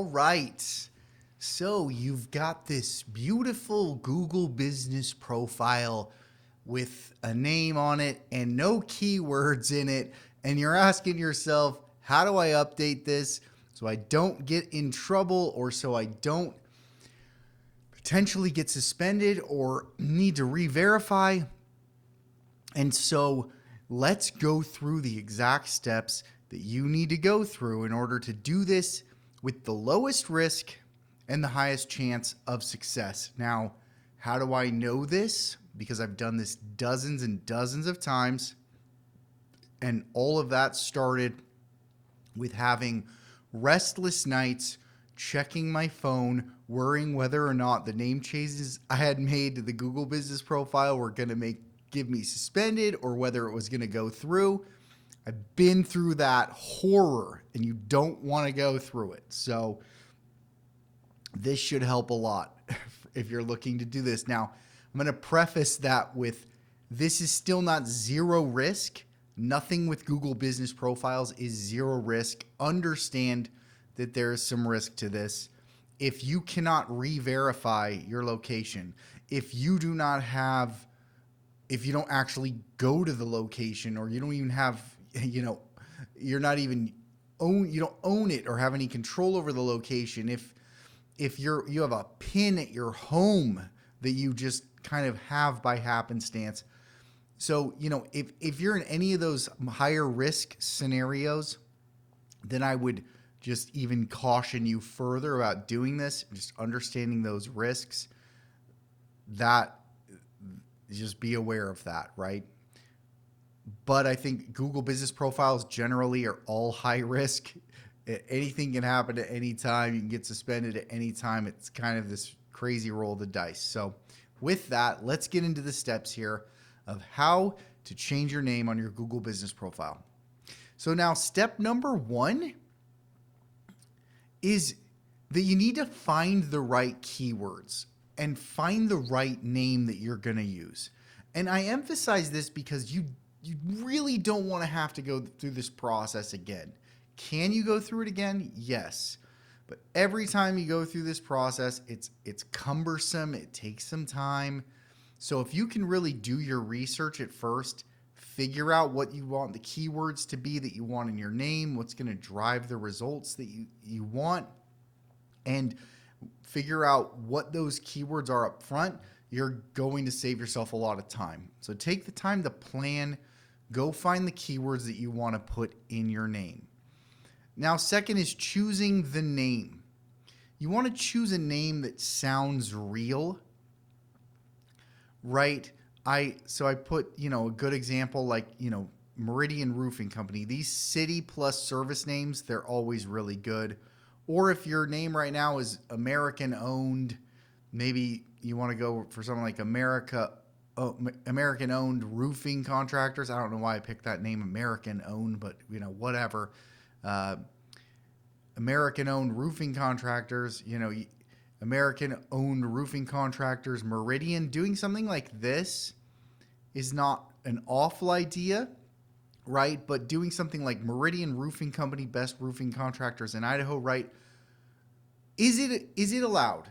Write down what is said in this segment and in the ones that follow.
All right. So you've got this beautiful Google business profile with a name on it and no keywords in it. And you're asking yourself, how do I update this so I don't get in trouble or so I don't potentially get suspended or need to re-verify? And so let's go through the exact steps that you need to go through in order to do this with the lowest risk and the highest chance of success. Now, how do I know this? Because I've done this dozens and dozens of times. And all of that started with having restless nights, checking my phone, worrying whether or not the name changes I had made to the Google business profile were going to give me suspended or whether it was going to go through. I've been through that horror and you don't want to go through it. So this should help a lot if you're looking to do this. Now, I'm going to preface that with this is still not zero risk. Nothing with Google business profiles is zero risk. Understand that there is some risk to this. If you cannot re-verify your location, if you don't actually go to the location, or you don't even have, you're not even you don't own it or have any control over the location. If you have a pin at your home that you just kind of have by happenstance. So, if you're in any of those higher risk scenarios, then I would just even caution you further about doing this, just understanding those risks. That just be aware of that, right? But I think Google business profiles generally are all high risk. Anything can happen at any time. You can get suspended at any time. It's kind of this crazy roll of the dice. So with that, let's get into the steps here of how to change your name on your Google business profile. So now step number one is that you need to find the right keywords and find the right name that you're going to use. And I emphasize this because you really don't want to have to go through this process again. Can you go through it again? Yes. But every time you go through this process, it's cumbersome. It takes some time. So if you can really do your research at first, figure out what you want the keywords to be that you want in your name, what's going to drive the results that you want, and figure out what those keywords are up front, you're going to save yourself a lot of time. So take the time to plan, go find the keywords that you want to put in your name. Now, second is choosing the name. You want to choose a name that sounds real, right? So I put, a good example like, Meridian Roofing Company. These city plus service names, they're always really good. Or if your name right now is American owned, maybe you want to go for something like American owned roofing contractors. I don't know why I picked that name, American owned, but whatever. American owned roofing contractors, American owned roofing contractors, Meridian. Doing something like this is not an awful idea, right? But doing something like Meridian Roofing Company, best roofing contractors in Idaho, right? Is it allowed?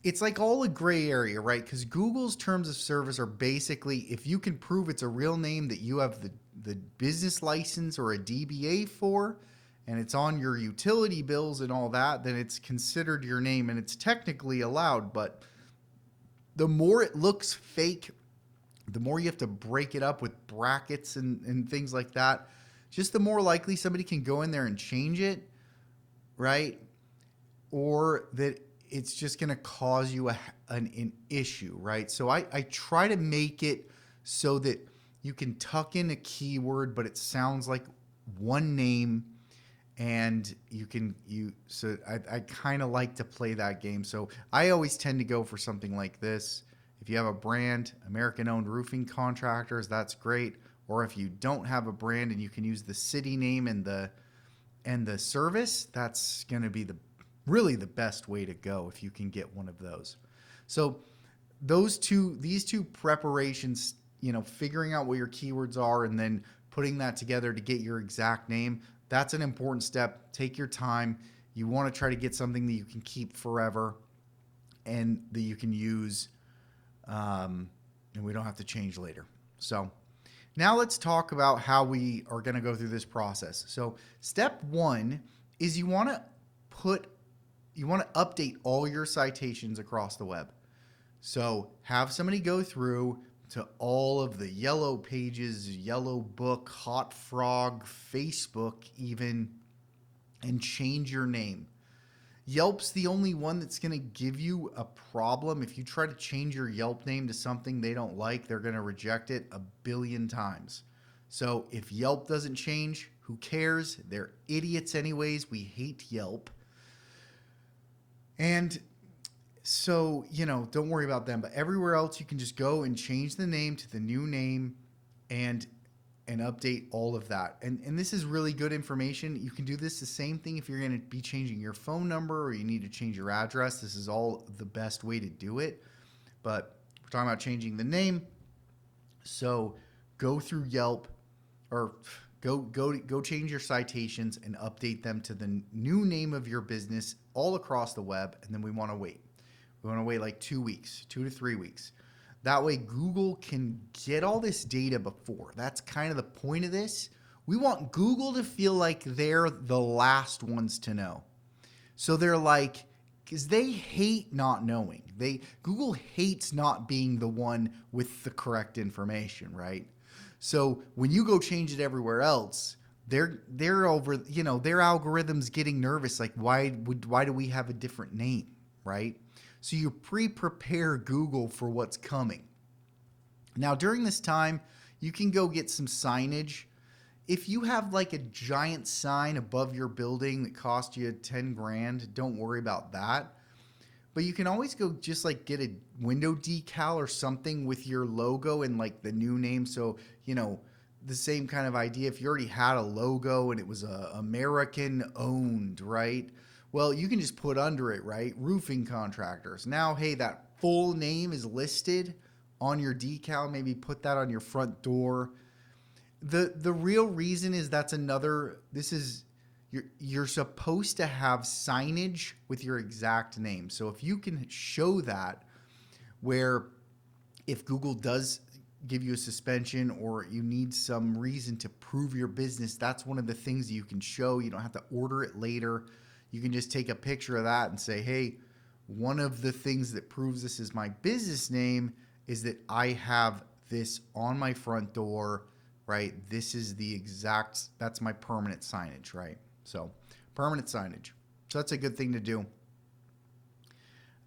It's like all a gray area, right? Because Google's terms of service are basically, if you can prove it's a real name that you have the business license or a DBA for, and it's on your utility bills and all that, then it's considered your name and it's technically allowed. But the more it looks fake, the more you have to break it up with brackets and things like that, just the more likely somebody can go in there and change it, right? Or that it's just going to cause you an issue, right? So I try to make it so that you can tuck in a keyword, but it sounds like one name, and I kind of like to play that game. So I always tend to go for something like this. If you have a brand, American owned roofing contractors, that's great. Or if you don't have a brand and you can use the city name and the service, that's going to be really the best way to go if you can get one of those. So these two preparations, figuring out what your keywords are and then putting that together to get your exact name, that's an important step. Take your time. You want to try to get something that you can keep forever and that you can use, and we don't have to change later. So now let's talk about how we are going to go through this process. So step one is you want to update all your citations across the web. So have somebody go through to all of the Yellow Pages, Yellow Book, Hot Frog, Facebook even, and change your name. Yelp's the only one that's going to give you a problem. If you try to change your Yelp name to something they don't like, they're going to reject it 1 billion times. So if Yelp doesn't change, who cares? They're idiots anyways. We hate Yelp. And so, don't worry about them. But everywhere else, you can just go and change the name to the new name and update all of that. And this is really good information. You can do this the same thing if you're going to be changing your phone number or you need to change your address. This is all the best way to do it. But we're talking about changing the name. So go through Yelp or go change your citations and update them to the new name of your business all across the web. And then we want to wait. We want to wait like 2 weeks, 2 to 3 weeks. That way Google can get all this data before. That's kind of the point of this. We want Google to feel like they're the last ones to know. So they're like, because they hate not knowing. Google hates not being the one with the correct information, right? So when you go change it everywhere else, they're over, their algorithm's getting nervous. Like, why do we have a different name, right? So you prepare Google for what's coming. Now, during this time, you can go get some signage. If you have like a giant sign above your building that cost you 10 grand, don't worry about that. But you can always go just like get a window decal or something with your logo and like the new name. So, the same kind of idea. If you already had a logo and it was American owned, right? Well, you can just put under it, right? Roofing contractors. Now, hey, that full name is listed on your decal. Maybe put that on your front door. The real reason is you're supposed to have signage with your exact name. So if you can show that, where if Google does give you a suspension or you need some reason to prove your business, that's one of the things that you can show. You don't have to order it later. You can just take a picture of that and say, hey, one of the things that proves this is my business name is that I have this on my front door, right? This is that's my permanent signage, right? So permanent signage. So that's a good thing to do.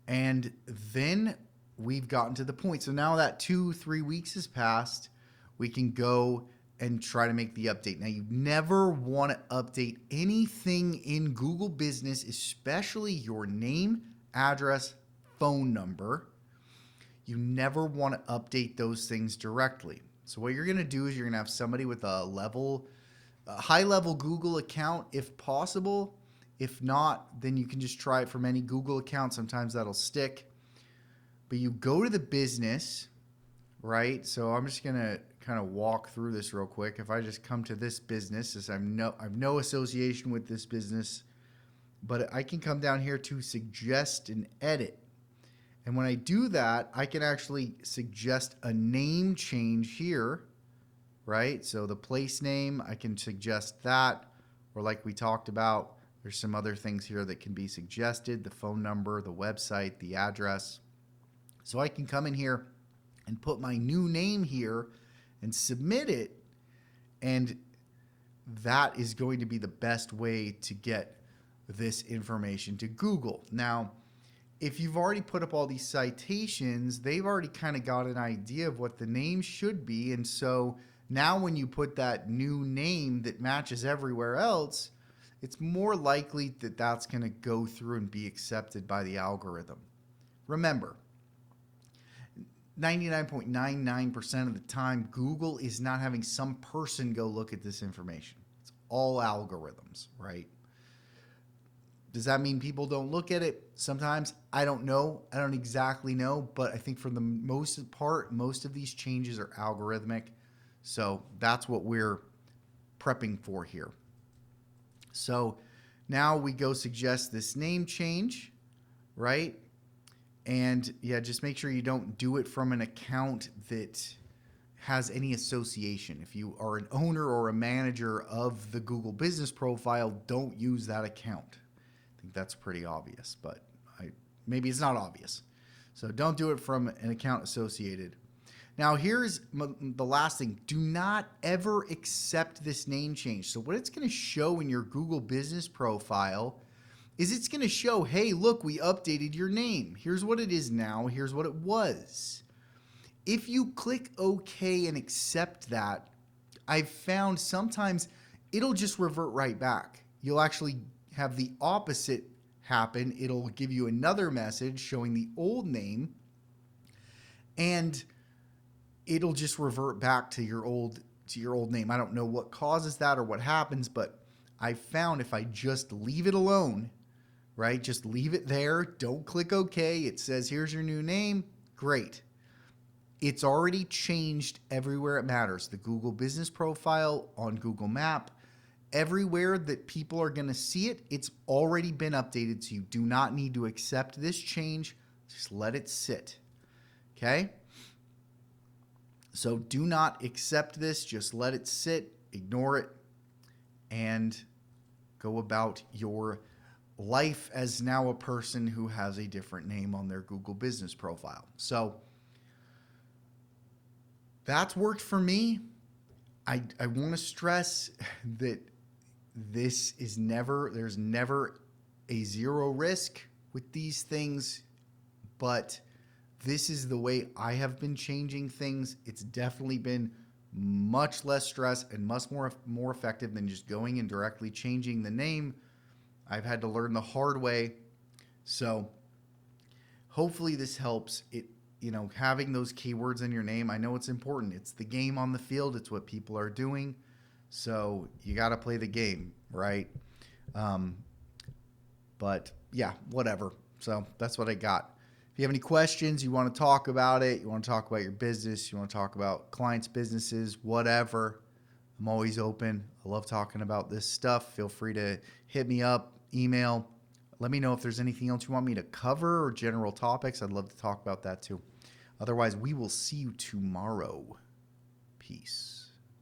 And then we've gotten to the point. So now that 2-3 weeks has passed, we can go and try to make the update. Now, you never want to update anything in Google Business, especially your name, address, phone number. You never want to update those things directly. So what you're going to do is you're going to have somebody with a high-level Google account if possible. If not, then you can just try it from any Google account. Sometimes that'll stick. But you go to the business, right? So I'm just going to kind of walk through this real quick. If I just come to this business, as I've no association with this business, but I can come down here to suggest and edit. And when I do that, I can actually suggest a name change here, right? So the place name, I can suggest that, or like we talked about, there's some other things here that can be suggested, the phone number, the website, the address. So I can come in here and put my new name here and submit it, and that is going to be the best way to get this information to Google. Now, if you've already put up all these citations, they've already kind of got an idea of what the name should be, and so now when you put that new name that matches everywhere else, it's more likely that that's going to go through and be accepted by the algorithm. Remember, 99.99% of the time, Google is not having some person go look at this information. It's all algorithms, right? Does that mean people don't look at it? Sometimes. I don't know. I don't exactly know, but I think for the most part, most of these changes are algorithmic. So that's what we're prepping for here. So Now we go suggest this name change, right? And yeah, just make sure you don't do it from an account that has any association. If you are an owner or a manager of the Google Business Profile, don't use that account. I think that's pretty obvious, but maybe it's not obvious. So don't do it from an account associated. Now here's the last thing. Do not ever accept this name change. So what it's going to show in your Google Business Profile is it's going to show, hey, look, we updated your name. Here's what it is now. Here's what it was. If you click OK and accept that, I've found sometimes it'll just revert right back. You'll actually have the opposite happen. It'll give you another message showing the old name, and it'll just revert back to your old name. I don't know what causes that or what happens, but I found if I just leave it alone, right? Just leave it there. Don't click OK. It says, here's your new name. Great. It's already changed everywhere it matters. The Google Business Profile, on Google Map, everywhere that people are going to see it, it's already been updated. So you do not need to accept this change. Just let it sit. Okay? So do not accept this. Just let it sit, ignore it, and go about your life as now a person who has a different name on their Google Business Profile. So that's worked for me. I want to stress that there's never a zero risk with these things, but this is the way I have been changing things. It's definitely been much less stress and much more effective than just going and directly changing the name. I've had to learn the hard way. So hopefully this helps. Having those keywords in your name, I know it's important. It's the game on the field. It's what people are doing. So you got to play the game, right? But yeah, whatever. So that's what I got. If you have any questions, you want to talk about it, you want to talk about your business, you want to talk about clients' businesses, whatever, I'm always open. I love talking about this stuff. Feel free to hit me up, email. Let me know if there's anything else you want me to cover or general topics. I'd love to talk about that too. Otherwise, we will see you tomorrow. Peace.